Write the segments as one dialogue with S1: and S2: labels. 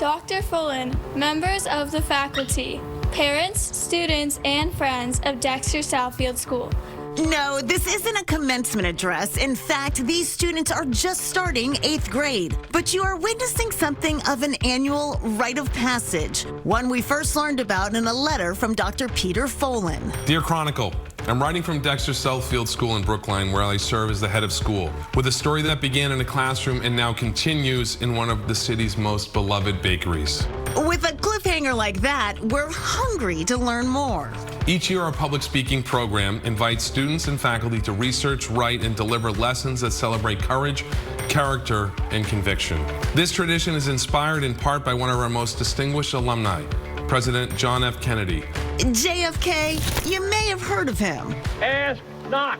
S1: Dr. Fullen, members of the faculty, parents, students, and friends of Dexter Southfield School.
S2: No, this isn't a commencement address. In fact, these students are just starting 8th grade. But you are witnessing something of an annual rite of passage, one we first learned about in a letter from Dr. Peter Fullen.
S3: Dear Chronicle, I'm writing from Dexter Southfield School in Brookline, where I serve as the head of school, with a story that began in a classroom and now continues in one of the city's most beloved bakeries.
S2: With a cliffhanger like that, we're hungry to learn more.
S3: Each year, our public speaking program invites students and faculty to research, write, and deliver lessons that celebrate courage, character, and conviction. This tradition is inspired in part by one of our most distinguished alumni, President John F. Kennedy.
S2: JFK, you may have heard of him.
S4: Ask not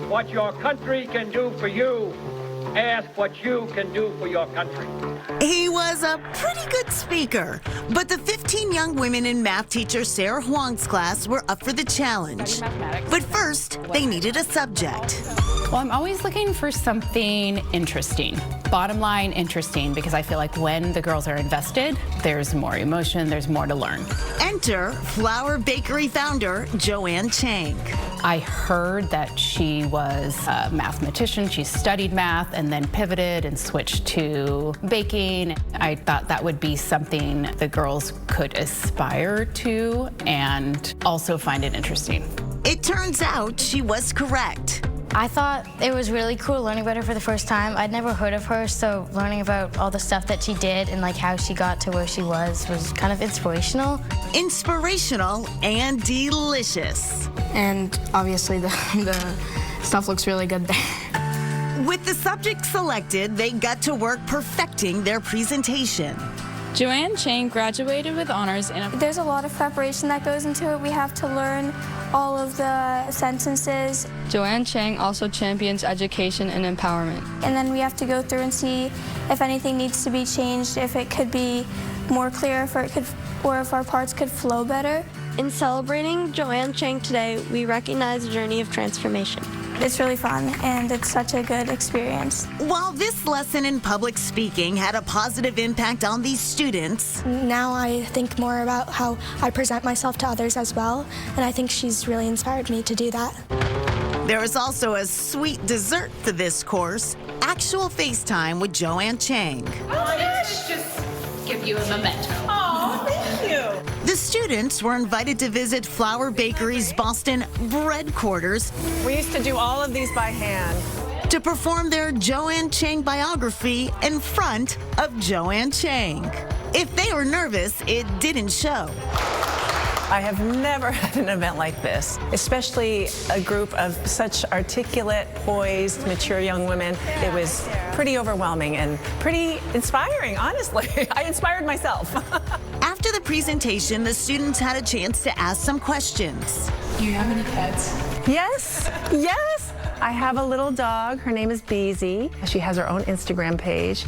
S4: what your country can do for you. Ask what you can do for your country.
S2: He was a pretty good speaker, but the 15 young women in math teacher Sarah Huang's class were up for the challenge. But first, they needed a subject.
S5: Well, I'm always looking for something interesting. Bottom line, interesting, because I feel like when the girls are invested, there's more emotion, there's more to learn.
S2: Enter Flour Bakery founder Joanne Chang.
S5: I heard that she was a mathematician. She studied math and then pivoted and switched to baking. I thought that would be something the girls could aspire to and also find it interesting.
S2: It turns out she was correct.
S6: I thought it was really cool learning about her for the first time. I'd never heard of her, so learning about all the stuff that she did and like how she got to where she was kind of inspirational.
S2: Inspirational and delicious.
S7: And obviously the stuff looks really good there.
S2: With the subject selected, they got to work perfecting their presentation.
S1: Joanne Chang graduated with honors in
S8: There's a lot of preparation that goes into it. We have to learn all of the sentences.
S9: Joanne Chang also champions education and empowerment.
S8: And then we have to go through and see if anything needs to be changed, if it could be more clear, or if our parts could flow better.
S10: In celebrating Joanne Chang today, we recognize a journey of transformation.
S8: It's really fun, and it's such a good experience.
S2: While this lesson in public speaking had a positive impact on these students,
S7: Now I think more about how I present myself to others as well, and I think she's really inspired me to do that.
S2: there is also a sweet dessert for this course, actual FaceTime with Joanne Chang.
S5: Just give you a memento.
S2: The students were invited to visit Flour Bakery's Boston bread quarters.
S11: We used to do all of these by hand.
S2: To perform their Joanne Chang biography in front of Joanne Chang. If they were nervous, it didn't show.
S11: I have never had an event like this, especially a group of such articulate, poised, mature young women. It was pretty overwhelming and pretty inspiring, honestly. I inspired myself.
S2: After the presentation, the students had a chance to ask some questions.
S5: Do you have any pets?
S11: Yes, yes. I have a little dog. Her name is Beezy. She has her own Instagram page.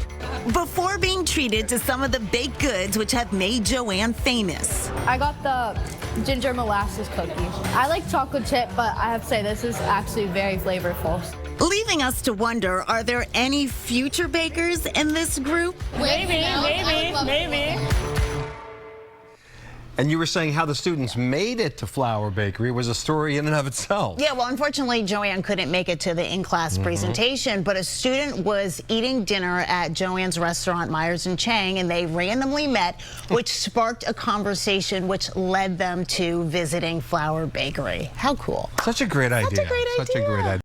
S2: Before being treated to some of the baked goods which have made Joanne famous.
S12: I got the ginger molasses cookies. I like chocolate chip, but I have to say this is actually very flavorful.
S2: Leaving us to wonder, are there any future bakers in this group?
S12: Maybe.
S13: And you were saying how the students made it to Flour Bakery was a story in and of itself.
S14: Yeah, well, unfortunately, Joanne couldn't make it to the in-class presentation, but a student was eating dinner at Joanne's restaurant, Myers & Chang, and they randomly met, which sparked a conversation which led them to visiting Flour Bakery. How cool.
S13: Such a great idea.
S14: Such a great idea.